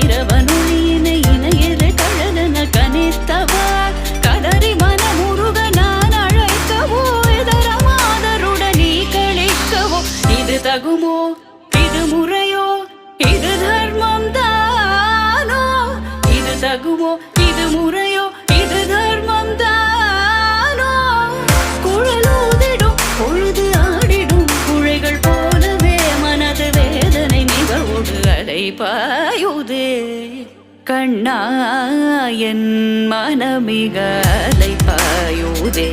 இரவனொழியினை இணையரை கழலன கனித்தவா கதறி மனமுருக நான் அழைக்கவோ இதரமாதருடன் நீ கழிக்கவோ இது தகுமோ இது முறையோ இது தர்மம் தானோ இது தகுமோ இது முறையோ இது தர்மம் தானோ குழலூதிடும் பொழுது ஆடிடும் குழைகள் போலவே மனது வேதனை மிகவோடு அலைபாயுதே கண்ணா என் மனமிக அலைபாயுதே